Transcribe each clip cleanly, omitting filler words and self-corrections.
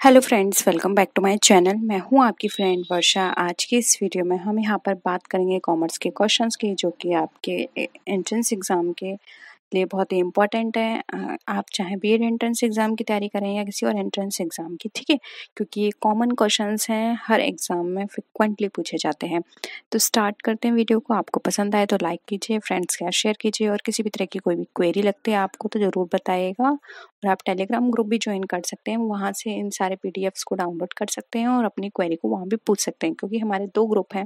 Hello friends, welcome back to my channel. मैं हूं आपकी फ्रेंड वर्षा। आज की इस वीडियो में हम यहां पर बात करेंगे कॉमर्स के क्वेश्चंस की, जो कि आपके एंट्रेंस एग्ज़ाम के लिए बहुत ही इम्पोर्टेंट है। आप चाहे बीएड एंट्रेंस एग्ज़ाम की तैयारी करें या किसी और एंट्रेंस एग्ज़ाम की, ठीक है, क्योंकि ये कॉमन क्वेश्चंस हैं, हर एग्ज़ाम में फ्रिक्वेंटली पूछे जाते हैं। तो स्टार्ट करते हैं वीडियो को। आपको पसंद आए तो लाइक कीजिए, फ्रेंड्स के साथ शेयर कीजिए, और किसी भी तरह की कोई भी क्वेरी लगती है आपको तो ज़रूर बताइएगा। और आप टेलीग्राम ग्रुप भी ज्वाइन कर सकते हैं, वहाँ से इन सारे पीडीएफ्स को डाउनलोड कर सकते हैं और अपनी क्वेरी को वहाँ भी पूछ सकते हैं, क्योंकि हमारे 2 ग्रुप हैं।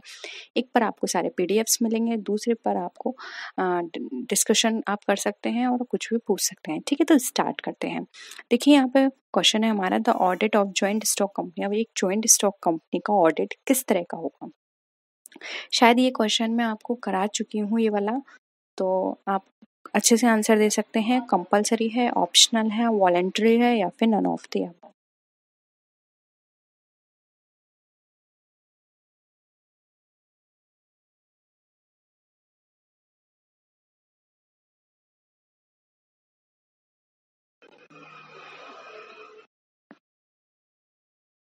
एक पर आपको सारे पीडीएफ्स मिलेंगे, दूसरे पर आपको डिस्कशन आप कर सकते हैं और कुछ भी पूछ सकते हैं, ठीक है। तो स्टार्ट करते हैं। देखिए यहाँ पे क्वेश्चन है हमारा, the audit of joint stock company. अब एक जॉइंट स्टॉक कंपनी का ऑडिट किस तरह का होगा? शायद ये क्वेश्चन मैं आपको करा चुकी हूँ ये वाला, तो आप अच्छे से आंसर दे सकते हैं। कंपलसरी है, ऑप्शनल है, वॉलंटरी है, या फिर नन ऑफ द अबव।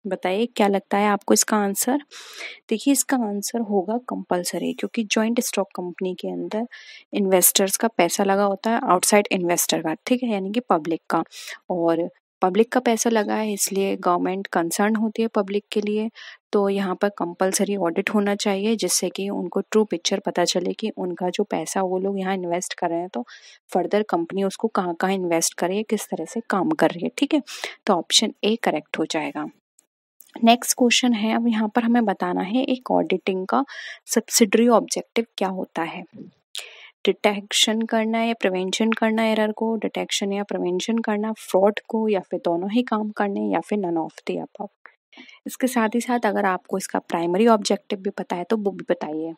बताइए क्या लगता है आपको इसका आंसर? देखिए इसका आंसर होगा कंपलसरी, क्योंकि जॉइंट स्टॉक कंपनी के अंदर इन्वेस्टर्स का पैसा लगा होता है, आउटसाइड इन्वेस्टर का, ठीक है, यानी कि पब्लिक का। और पब्लिक का पैसा लगा है, इसलिए गवर्नमेंट कंसर्न होती है पब्लिक के लिए। तो यहाँ पर कंपलसरी ऑडिट होना चाहिए, जिससे कि उनको ट्रू पिक्चर पता चले कि उनका जो पैसा वो लोग यहाँ इन्वेस्ट कर रहे हैं, तो फर्दर कंपनी उसको कहाँ कहाँ इन्वेस्ट करे, किस तरह से काम कर रही है, ठीक है। तो ऑप्शन ए करेक्ट हो जाएगा। नेक्स्ट क्वेश्चन है, अब यहाँ पर हमें बताना है एक ऑडिटिंग का सब्सिडरी ऑब्जेक्टिव क्या होता है। डिटेक्शन करना है या प्रिवेंशन करना है एरर को, डिटेक्शन या प्रिवेंशन करना फ्रॉड को, या फिर दोनों ही काम करने, या फिर नन ऑफ द अबव। इसके साथ ही साथ अगर आपको इसका प्राइमरी ऑब्जेक्टिव भी पता है तो वो भी बताइए।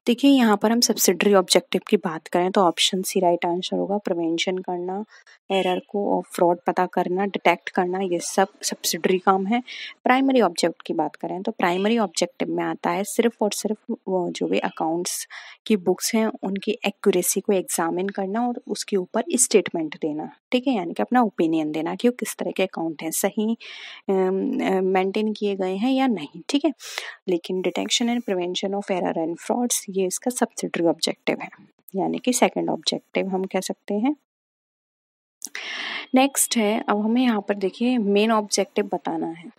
देखिए यहाँ पर हम सब्सिडरी ऑब्जेक्टिव की बात करें तो ऑप्शन सी राइट आंसर होगा। प्रिवेंशन करना, एरर को और फ्रॉड पता करना, डिटेक्ट करना, ये सब सब्सिडरी काम है। प्राइमरी ऑब्जेक्ट की बात करें तो प्राइमरी ऑब्जेक्टिव में आता है सिर्फ और सिर्फ वो जो भी अकाउंट्स की बुक्स हैं उनकी एक्यूरेसी को एग्जामिन करना और उसके ऊपर स्टेटमेंट देना, ठीक है, यानी कि अपना ओपिनियन देना कि वो किस तरह के अकाउंट हैं, सही मेंटेन किए गए हैं या नहीं, ठीक है। लेकिन detection and prevention of error and frauds ये इसका सब्सिडरी ऑब्जेक्टिव है, यानी कि सेकंड ऑब्जेक्टिव हम कह सकते हैं। नेक्स्ट है, अब हमें यहाँ पर देखिए मेन ऑब्जेक्टिव बताना है।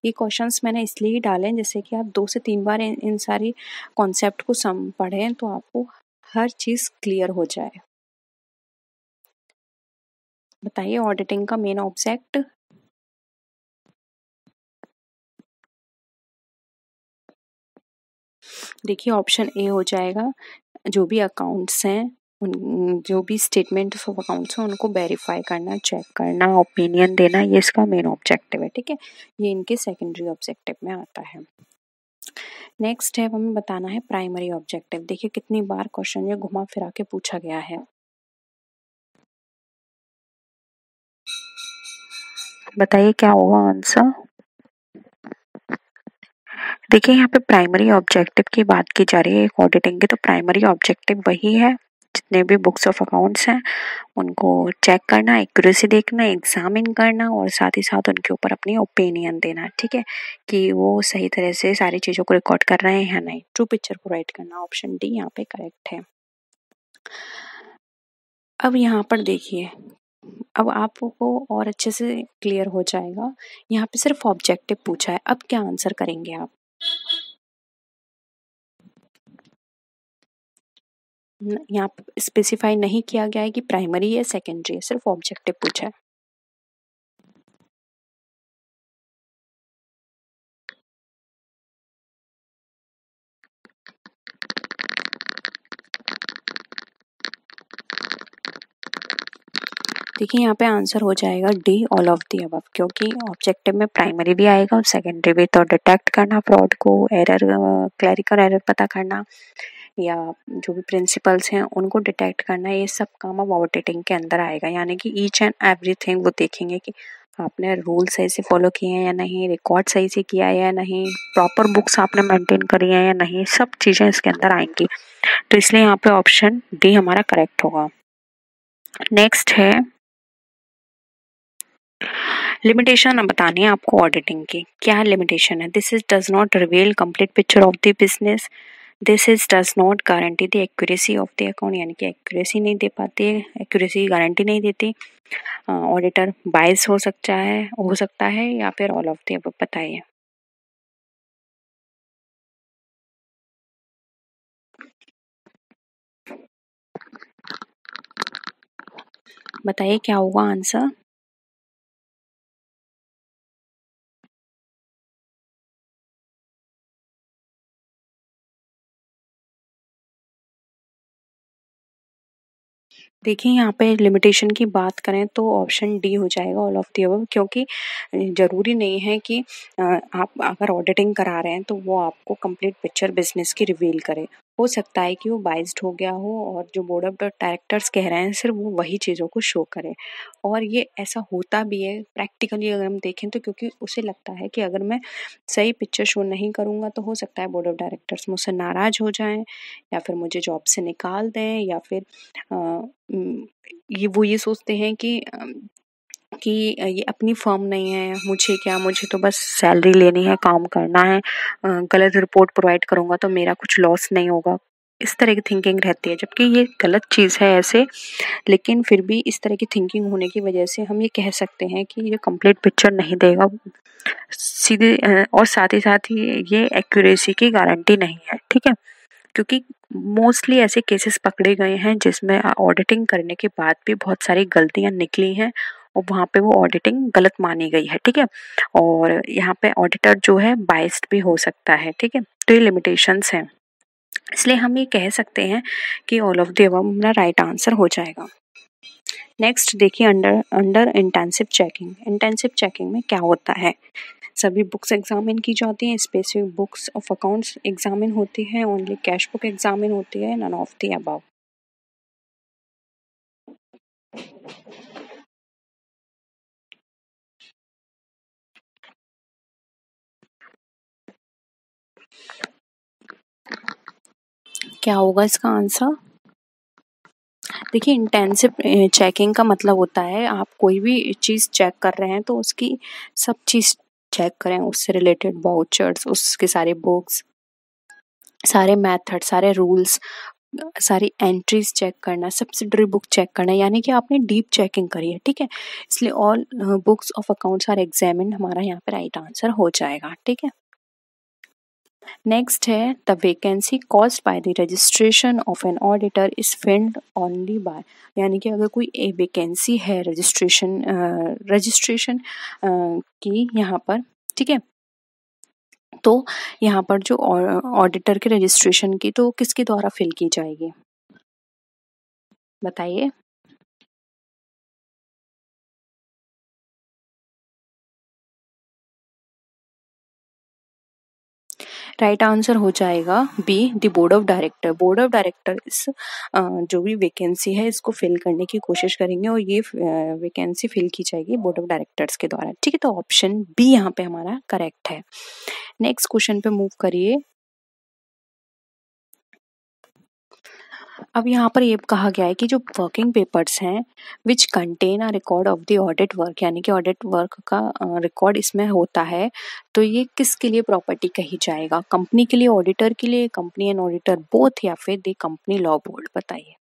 ये क्वेश्चंस मैंने इसलिए ही डाले हैं जैसे कि आप 2 से 3 बार इन सारी कॉन्सेप्ट को पढ़ें तो आपको हर चीज क्लियर हो जाए। बताइए ऑडिटिंग का मेन ऑब्जेक्ट। देखिए ऑप्शन ए हो जाएगा। जो भी अकाउंट्स हैं उन जो भी स्टेटमेंट ऑफ अकाउंट्स हैं उनको वेरीफाई करना, चेक करना, ओपिनियन देना, ये इसका मेन ऑब्जेक्टिव है, ठीक है। ये इनके सेकेंडरी ऑब्जेक्टिव में आता है। नेक्स्ट है, हमें बताना है प्राइमरी ऑब्जेक्टिव। देखिए कितनी बार क्वेश्चन ये घुमा फिरा के पूछा गया है। बताइए क्या होगा आंसर। देखिए यहाँ पे प्राइमरी ऑब्जेक्टिव की बात की जा रही है एक ऑडिटिंग की, तो प्राइमरी ऑब्जेक्टिव वही है जितने भी बुक्स ऑफ अकाउंट्स हैं उनको चेक करना, एक्यूरेसी देखना, एग्जामिन करना और साथ ही साथ उनके ऊपर अपनी ओपिनियन देना, ठीक है, कि वो सही तरह से सारी चीज़ों को रिकॉर्ड कर रहे हैं या नहीं। ट्रू पिक्चर को राइट करना, ऑप्शन डी यहाँ पे करेक्ट है। अब यहाँ पर देखिए, अब आपको और अच्छे से क्लियर हो जाएगा। यहाँ पे सिर्फ ऑब्जेक्टिव पूछा है, अब क्या आंसर करेंगे आप? यहाँ स्पेसिफाई नहीं किया गया है कि प्राइमरी है सेकेंडरी है, सिर्फ ऑब्जेक्टिव पूछा है। देखिए यहाँ पे आंसर हो जाएगा D, all of the above, क्योंकि ऑब्जेक्टिव में प्राइमरी भी आएगा और सेकेंडरी भी। तो डिटेक्ट करना फ्रॉड को, एरर क्लरिकल एरर पता करना, या जो भी प्रिंसिपल्स हैं उनको डिटेक्ट करना, ये सब काम अब ऑडिटिंग के अंदर आएगा। यानी कि ईच एंड एवरीथिंग वो देखेंगे कि आपने रूल सही से फॉलो किए हैं या नहीं, रिकॉर्ड सही से किया है या नहीं, प्रॉपर बुक्स आपने मेंटेन करी है या नहीं, सब चीज़ें इसके अंदर आएंगी। तो इसलिए यहाँ पे ऑप्शन डी हमारा करेक्ट होगा। नेक्स्ट है लिमिटेशन। अब बतानी है आपको ऑडिटिंग की क्या लिमिटेशन है। This is does not reveal complete picture of the business. This is does not guarantee the accuracy of the account, यानी कि एक्यूरेसी नहीं दे पाती है, एक्यूरेसी की गारंटी नहीं देती। ऑडिटर बायस हो सकता है या फिर ऑल ऑफ द अबव। बताइए। बताइए क्या होगा आंसर। देखिए यहाँ पे लिमिटेशन की बात करें तो ऑप्शन डी हो जाएगा, ऑल ऑफ द अबव। क्योंकि ज़रूरी नहीं है कि आप अगर ऑडिटिंग करा रहे हैं तो वो आपको कंप्लीट पिक्चर बिजनेस की रिवील करे। हो सकता है कि वो बाइस्ड हो गया हो और जो बोर्ड ऑफ डायरेक्टर्स कह रहे हैं सिर्फ वो वही चीज़ों को शो करे। और ये ऐसा होता भी है प्रैक्टिकली अगर हम देखें तो, क्योंकि उसे लगता है कि अगर मैं सही पिक्चर शो नहीं करूँगा तो हो सकता है बोर्ड ऑफ डायरेक्टर्स मुझसे नाराज़ हो जाएं या फिर मुझे जॉब से निकाल दें, या फिर ये सोचते हैं कि ये अपनी फर्म नहीं है, मुझे क्या, मुझे तो बस सैलरी लेनी है, काम करना है, गलत रिपोर्ट प्रोवाइड करूँगा तो मेरा कुछ लॉस नहीं होगा। इस तरह की थिंकिंग रहती है, जबकि ये गलत चीज़ है ऐसे। लेकिन फिर भी इस तरह की थिंकिंग होने की वजह से हम ये कह सकते हैं कि ये कंप्लीट पिक्चर नहीं देगा सीधे, और साथ ही ये एक्यूरेसी की गारंटी नहीं है। ठीक है, क्योंकि मोस्टली ऐसे केसेस पकड़े गए हैं जिसमें ऑडिटिंग करने के बाद भी बहुत सारी गलतियां निकली हैं और वहाँ पे वो ऑडिटिंग गलत मानी गई है। ठीक है, और यहाँ पे ऑडिटर जो है बाइस्ड भी हो सकता है। ठीक है, तो ये लिमिटेशंस हैं, इसलिए हम ये कह सकते हैं कि ऑल ऑफ द अबव मेरा राइट आंसर हो जाएगा। नेक्स्ट देखिए, under under intensive checking. Intensive checking में क्या होता है, सभी बुक्स एग्जामिन की जाती हैं, specific books of accounts examine होती हैं, ओनली कैश बुक एग्जामिन होती है, नन ऑफ द अबव। क्या होगा इसका आंसर। देखिए, इंटेंसिव चेकिंग का मतलब होता है आप कोई भी चीज़ चेक कर रहे हैं तो उसकी सब चीज़ चेक करें, उससे रिलेटेड वाउचर्स, उसके सारे बुक्स, सारे मेथड, सारे रूल्स, सारी एंट्रीज चेक करना, सब्सिडरी बुक चेक करना, यानी कि आपने डीप चेकिंग करी है। ठीक है, इसलिए all books of accounts are examined हमारा यहाँ पे राइट आंसर हो जाएगा। ठीक है, नेक्स्ट है the vacancy caused by the registration of an auditor is filled only by, यानी कि अगर कोई एक वैकेंसी है रजिस्ट्रेशन की यहाँ पर, ठीक है, तो यहाँ पर जो ऑडिटर के रजिस्ट्रेशन की तो किसके द्वारा फिल की जाएगी, बताइए। राइट आंसर हो जाएगा B, the board of director. Board of director इस जो भी वैकेंसी है इसको फिल करने की कोशिश करेंगे और ये वैकेंसी फिल की जाएगी बोर्ड ऑफ डायरेक्टर्स के द्वारा। ठीक है, तो ऑप्शन बी यहाँ पे हमारा करेक्ट है। नेक्स्ट क्वेश्चन पे मूव करिए। अब यहाँ पर ये कहा गया है कि जो वर्किंग पेपर्स हैं which contain a record of the audit work, यानी कि ऑडिट वर्क का रिकॉर्ड इसमें होता है, तो ये किसके लिए प्रॉपर्टी कही जाएगा, कंपनी के लिए, ऑडिटर के लिए, कंपनी एंड ऑडिटर बोथ, या फिर द कंपनी लॉ बोर्ड। बताइए।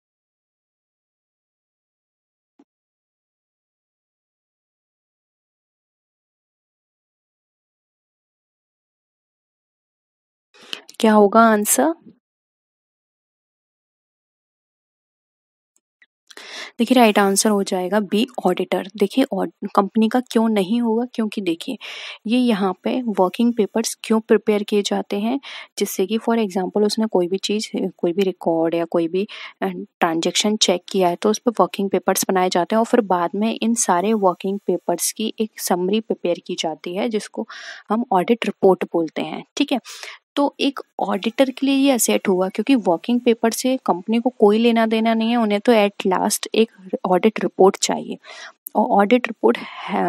क्या होगा आंसर। देखिए, राइट आंसर हो जाएगा बी, ऑडिटर। देखिए, कंपनी का क्यों नहीं होगा, क्योंकि देखिए ये यहाँ पे वर्किंग पेपर्स क्यों प्रिपेयर किए जाते हैं, जिससे कि फॉर एग्जांपल उसने कोई भी चीज़, कोई भी रिकॉर्ड या कोई भी ट्रांजैक्शन चेक किया है तो उस पर वर्किंग पेपर्स बनाए जाते हैं और फिर बाद में इन सारे वर्किंग पेपर्स की एक समरी प्रिपेयर की जाती है जिसको हम ऑडिट रिपोर्ट बोलते हैं। ठीक है, तो एक ऑडिटर के लिए ये असेट हुआ, क्योंकि वर्किंग पेपर से कंपनी को कोई लेना देना नहीं है, उन्हें तो एट लास्ट एक ऑडिट रिपोर्ट चाहिए। और ऑडिट रिपोर्ट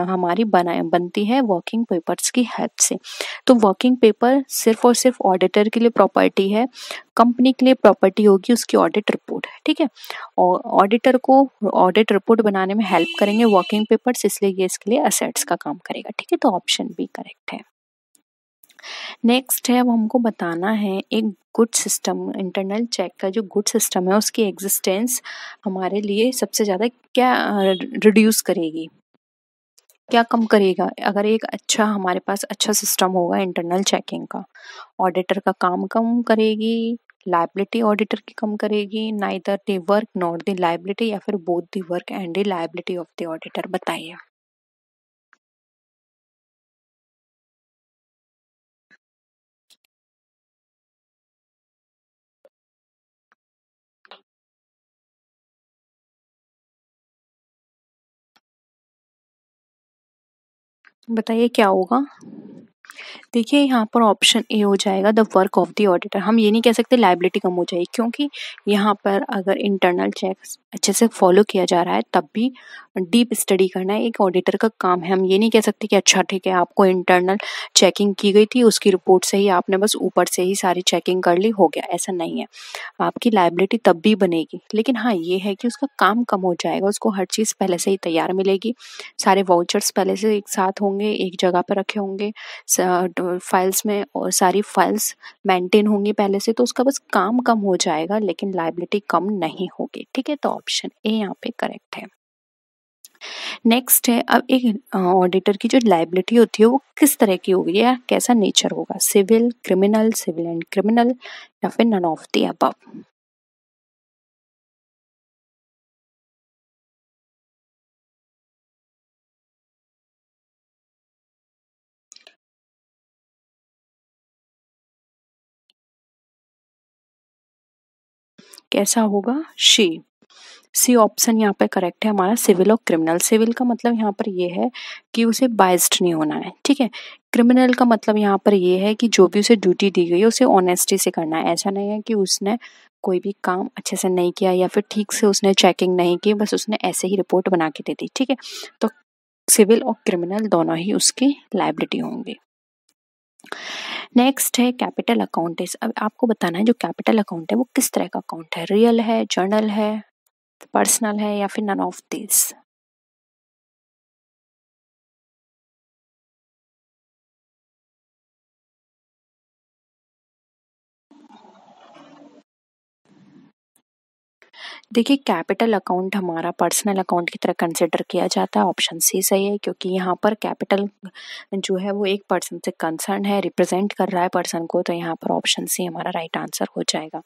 हमारी बनती है वर्किंग पेपर्स की हेल्प से। तो वर्किंग पेपर सिर्फ और सिर्फ ऑडिटर के लिए प्रॉपर्टी है, कंपनी के लिए प्रॉपर्टी होगी उसकी ऑडिट रिपोर्ट, ठीक है। और ऑडिटर को ऑडिट रिपोर्ट बनाने में हेल्प करेंगे वर्किंग पेपर्स, इसलिए ये इसके लिए असेट्स का काम करेगा, ठीक है। तो ऑप्शन बी करेक्ट है। नेक्स्ट है, अब हमको बताना है एक गुड सिस्टम, इंटरनल चेक का जो गुड सिस्टम है उसकी एग्जिस्टेंस हमारे लिए सबसे ज़्यादा क्या रिड्यूस करेगी, क्या कम करेगा। अगर एक अच्छा हमारे पास अच्छा सिस्टम होगा इंटरनल चेकिंग का, ऑडिटर का काम कम करेगी, लाइबिलिटी ऑडिटर की कम करेगी, neither the work not the liability, या फिर both the work and the liability of the auditor. बताइए। बताइए क्या होगा। देखिए यहाँ पर ऑप्शन ए हो जाएगा the work of the auditor. हम ये नहीं कह सकते लाइबिलिटी कम हो जाएगी, क्योंकि यहाँ पर अगर इंटरनल चेक्स अच्छे से फॉलो किया जा रहा है तब भी डीप स्टडी करना एक ऑडिटर का काम है। हम ये नहीं कह सकते कि अच्छा ठीक है आपको इंटरनल चेकिंग की गई थी उसकी रिपोर्ट से ही आपने बस ऊपर से ही सारी चेकिंग कर ली, हो गया, ऐसा नहीं है। आपकी लाइबिलिटी तब भी बनेगी, लेकिन हाँ ये है कि उसका काम कम हो जाएगा, उसको हर चीज़ पहले से ही तैयार मिलेगी, सारे वाउचर्स पहले से एक साथ होंगे, एक जगह पर रखे होंगे फाइल्स में, और सारी फाइल्स मेंटेन होंगी पहले से, तो उसका बस काम कम हो जाएगा लेकिन लाइबिलिटी कम नहीं होगी, ठीक है। तो ऑप्शन ए यहाँ पे करेक्ट है। नेक्स्ट है, अब एक ऑडिटर की जो लाइबिलिटी होती है वो किस तरह की होगी या कैसा नेचर होगा, civil, criminal, civil and criminal, या फिर नन ऑफ द अबव। कैसा होगा, सी ऑप्शन यहाँ पे करेक्ट है हमारा, सिविल और क्रिमिनल। सिविल का मतलब यहाँ पर ये है कि उसे बाइस्ड नहीं होना है, ठीक है। क्रिमिनल का मतलब यहाँ पर ये है कि जो भी उसे ड्यूटी दी गई है उसे ऑनेस्टी से करना है, ऐसा नहीं है कि उसने कोई भी काम अच्छे से नहीं किया या फिर ठीक से उसने चेकिंग नहीं की, बस उसने ऐसे ही रिपोर्ट बना के दे दी, ठीक है। तो सिविल और क्रिमिनल दोनों ही उसकी लाइबिलिटी होंगी। नेक्स्ट है कैपिटल अकाउंट। अब आपको बताना है जो कैपिटल अकाउंट है वो किस तरह का अकाउंट है, रियल है, जर्नल है, पर्सनल है, या फिर नन ऑफ दिस। देखिए कैपिटल अकाउंट हमारा पर्सनल अकाउंट की तरह कंसिडर किया जाता है। ऑप्शन सी सही है, क्योंकि यहाँ पर कैपिटल जो है वो एक पर्सन से कंसर्न है, रिप्रेजेंट कर रहा है पर्सन को, तो यहाँ पर ऑप्शन सी हमारा राइट आंसर हो जाएगा।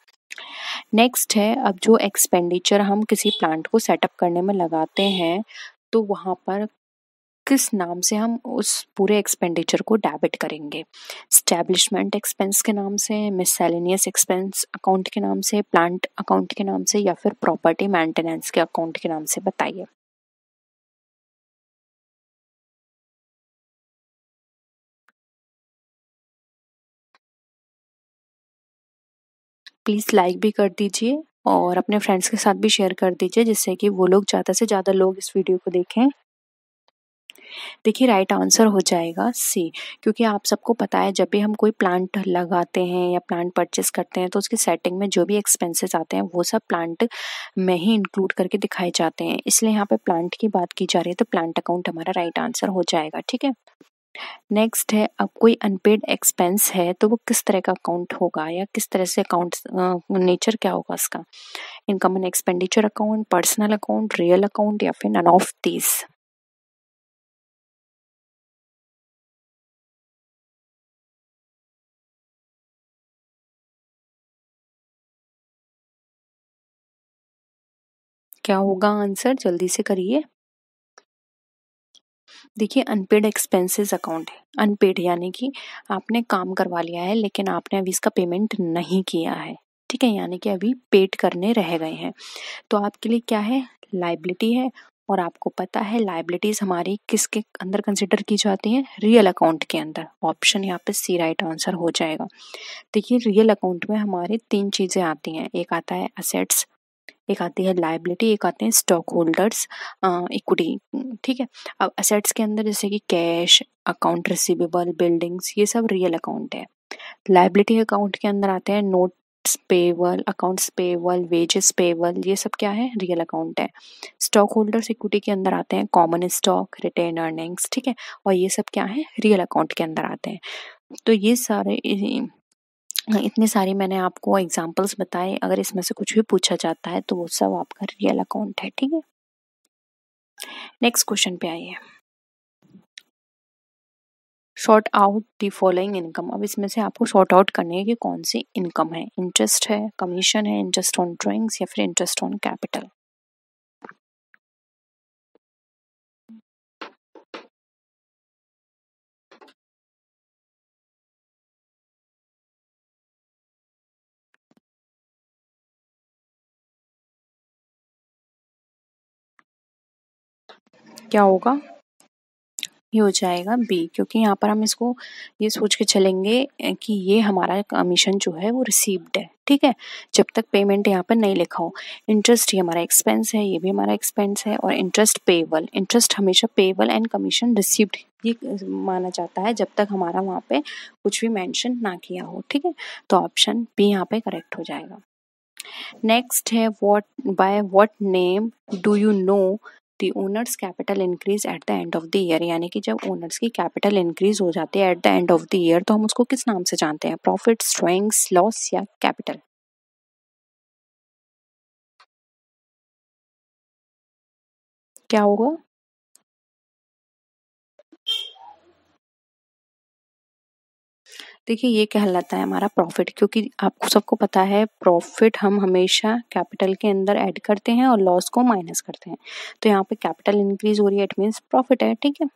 नेक्स्ट है, अब जो एक्सपेंडिचर हम किसी प्लांट को सेटअप करने में लगाते हैं तो वहाँ पर किस नाम से हम उस पूरे एक्सपेंडिचर को डेबिट करेंगे, स्टैब्लिशमेंट एक्सपेंस के नाम से, मिससेलेनियस एक्सपेंस अकाउंट के नाम से, प्लांट अकाउंट के नाम से, या फिर प्रॉपर्टी मेंटेनेंस के अकाउंट के नाम से। बताइए। प्लीज़ लाइक भी कर दीजिए और अपने फ्रेंड्स के साथ भी शेयर कर दीजिए, जिससे कि वो लोग ज़्यादा से ज़्यादा लोग इस वीडियो को देखें। देखिए राइट आंसर हो जाएगा सी, क्योंकि आप सबको पता है जब भी हम कोई प्लांट लगाते हैं या प्लांट परचेस करते हैं तो उसकी सेटिंग में जो भी एक्सपेंसेस आते हैं वो सब प्लांट में ही इंक्लूड करके दिखाए जाते हैं, इसलिए यहाँ पे प्लांट की बात की जा रही है, तो प्लांट अकाउंट हमारा राइट आंसर हो जाएगा, ठीक है। नेक्स्ट है, अब कोई अनपेड एक्सपेंस है तो वो किस तरह का अकाउंट होगा या किस तरह से अकाउंट नेचर क्या होगा उसका, income and expenditure account, personal account, real account, या फिर नन ऑफ दीज। क्या होगा आंसर, जल्दी से करिए। देखिए अनपेड एक्सपेंसेस अकाउंट है, अनपेड यानी कि आपने काम करवा लिया है लेकिन आपने अभी इसका पेमेंट नहीं किया है, ठीक है, यानी कि अभी पेड करने रह गए हैं, तो आपके लिए क्या है, लाइबिलिटी है। और आपको पता है लाइबिलिटीज हमारी किसके अंदर कंसिडर की जाती हैं, रियल अकाउंट के अंदर। ऑप्शन यहाँ पे सी राइट आंसर हो जाएगा। देखिए रियल अकाउंट में हमारे 3 चीजें आती हैं, एक आता है असेट्स, एक आती है लाइबिलिटी, एक आते हैं स्टॉक होल्डर्स इक्विटी। ठीक है, अब असेट्स के अंदर जैसे कि कैश, अकाउंट रिसीवेबल, बिल्डिंग्स, ये सब रियल अकाउंट है। लाइबिलिटी अकाउंट के अंदर आते हैं notes payable, accounts payable, wages payable, ये सब क्या है, रियल अकाउंट है। स्टॉक होल्डर्स इक्विटी के अंदर आते हैं कॉमन स्टॉक, रिटेन अर्निंग्स, ठीक है, और ये सब क्या है, रियल अकाउंट के अंदर आते हैं। तो ये सारे इतने सारे मैंने आपको एग्जांपल्स बताए, अगर इसमें से कुछ भी पूछा जाता है तो वो सब आपका रियल अकाउंट है। ठीक है, नेक्स्ट क्वेश्चन पे आइए। Short out the following income. अब इसमें से आपको शॉर्ट आउट करनी है कि कौन सी इनकम है, इंटरेस्ट है, कमीशन है, इंटरेस्ट ऑन ड्राइंग्स या फिर इंटरेस्ट ऑन कैपिटल। क्या होगा, ये हो जाएगा बी, क्योंकि यहाँ पर हम इसको ये सोच के चलेंगे कि ये हमारा कमीशन जो है वो रिसीव्ड है। ठीक है, जब तक पेमेंट यहाँ पर नहीं लिखा हो। इंटरेस्ट ये हमारा एक्सपेंस है, ये भी हमारा एक्सपेंस है, और इंटरेस्ट पेबल, इंटरेस्ट हमेशा पेबल एंड कमीशन रिसीव्ड ये माना जाता है जब तक हमारा वहाँ पे कुछ भी मेंशन ना किया हो। ठीक है, तो ऑप्शन बी यहाँ पे करेक्ट हो जाएगा। नेक्स्ट है what, by what name do you know the owners capital increase at the end of the year. यानी कि जब ओनर्स की कैपिटल इंक्रीज हो जाती है at the end of the year तो हम उसको किस नाम से जानते हैं, प्रॉफिट्स, ड्राइंग्स, लॉस या कैपिटल। क्या होगा, देखिए ये कहलाता है हमारा प्रॉफिट, क्योंकि आपको सबको पता है प्रॉफिट हम हमेशा कैपिटल के अंदर ऐड करते हैं और लॉस को माइनस करते हैं। तो यहाँ पे कैपिटल इंक्रीज हो रही है, इट मीन्स प्रॉफिट है। ठीक है,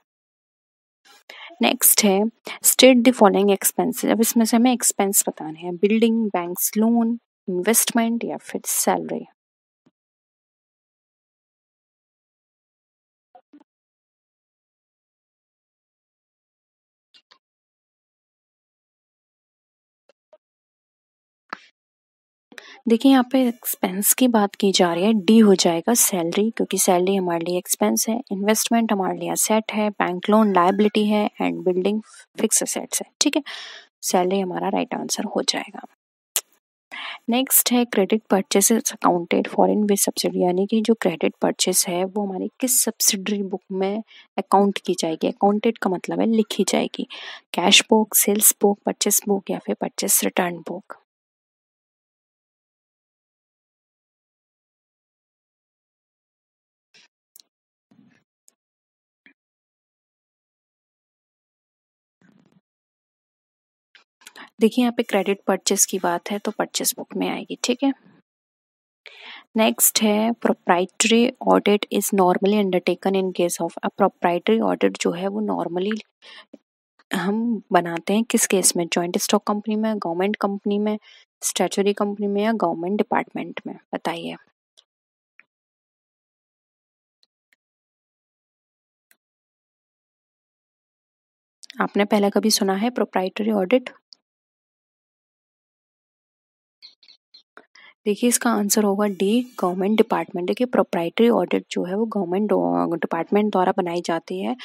नेक्स्ट है स्टेट द फॉलोइंग एक्सपेंसेस। अब इसमें से हमें एक्सपेंस बताने हैं, बिल्डिंग, बैंक्स लोन, इन्वेस्टमेंट या फिर सैलरी। देखिए यहाँ पे एक्सपेंस की बात की जा रही है, डी हो जाएगा सैलरी, क्योंकि सैलरी हमारे लिए एक्सपेंस है, इन्वेस्टमेंट हमारे लिए असेट है, बैंक लोन लायबिलिटी है, एंड बिल्डिंग फिक्स असेट्स है। ठीक है, सैलरी हमारा राइट आंसर हो जाएगा। नेक्स्ट है credit purchases accounted for in which subsidy. यानी कि जो क्रेडिट परचेस है वो हमारी किस सब्सिडरी बुक में अकाउंट की जाएगी। अकाउंटेड का मतलब है लिखी जाएगी, cash book, sales book, purchase book या फिर परचेस रिटर्न बुक। देखिए यहाँ पे क्रेडिट परचेस की बात है तो परचेस बुक में आएगी। ठीक है, नेक्स्ट है proprietary audit is normally undertaken in case of. अब प्रोप्राइटरी ऑडिट जो है वो नॉर्मली हम बनाते हैं किस केस में, जॉइंट स्टॉक कंपनी में, गवर्नमेंट कंपनी में, स्टैट्यूटरी कंपनी में या गवर्नमेंट डिपार्टमेंट में, बताइए। आपने पहले कभी सुना है प्रोप्राइटरी ऑडिट? देखिए इसका आंसर होगा डी, गवर्नमेंट डिपार्टमेंट। देखिए प्रोप्राइटरी ऑडिट जो है वो गवर्नमेंट डिपार्टमेंट द्वारा बनाई जाती है।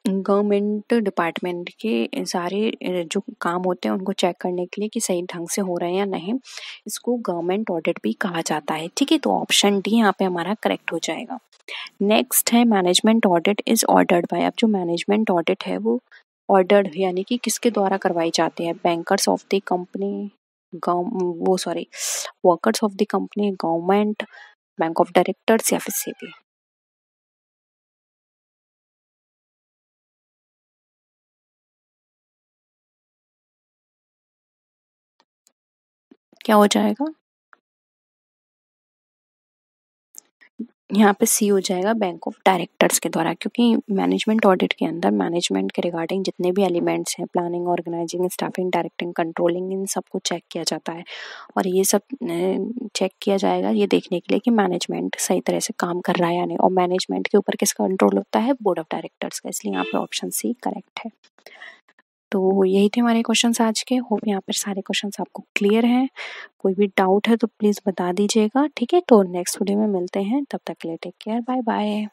गवर्नमेंट डिपार्टमेंट के सारे जो काम होते हैं उनको चेक करने के लिए कि सही ढंग से हो रहे हैं या नहीं, इसको गवर्नमेंट ऑडिट भी कहा जाता है। ठीक है, तो ऑप्शन डी यहाँ पे हमारा करेक्ट हो जाएगा। नेक्स्ट है management audit is ordered bye. अब जो मैनेजमेंट ऑडिट है वो ऑर्डर्ड यानी कि किसके द्वारा करवाई जाती है, बैंकर्स ऑफ द कंपनी, वो sorry workers of the company, government, bank of directors या फिर सेबी। क्या हो जाएगा, यहाँ पे सी हो जाएगा बैंक ऑफ डायरेक्टर्स के द्वारा, क्योंकि मैनेजमेंट ऑडिट के अंदर मैनेजमेंट के रिगार्डिंग जितने भी एलिमेंट्स हैं, planning, organizing, staffing, directing, controlling, इन सबको चेक किया जाता है। और ये सब चेक किया जाएगा ये देखने के लिए कि मैनेजमेंट सही तरह से काम कर रहा है या नहीं। और मैनेजमेंट के ऊपर किसका कंट्रोल होता है? बोर्ड ऑफ डायरेक्टर्स का। इसलिए यहाँ पे ऑप्शन सी करेक्ट है। तो यही थे हमारे क्वेश्चंस आज के। होप यहाँ पर सारे क्वेश्चंस आपको क्लियर हैं। कोई भी डाउट है तो प्लीज़ बता दीजिएगा, ठीक है? तो नेक्स्ट वीडियो में मिलते हैं, तब तक के लिए टेक केयर, बाय बाय।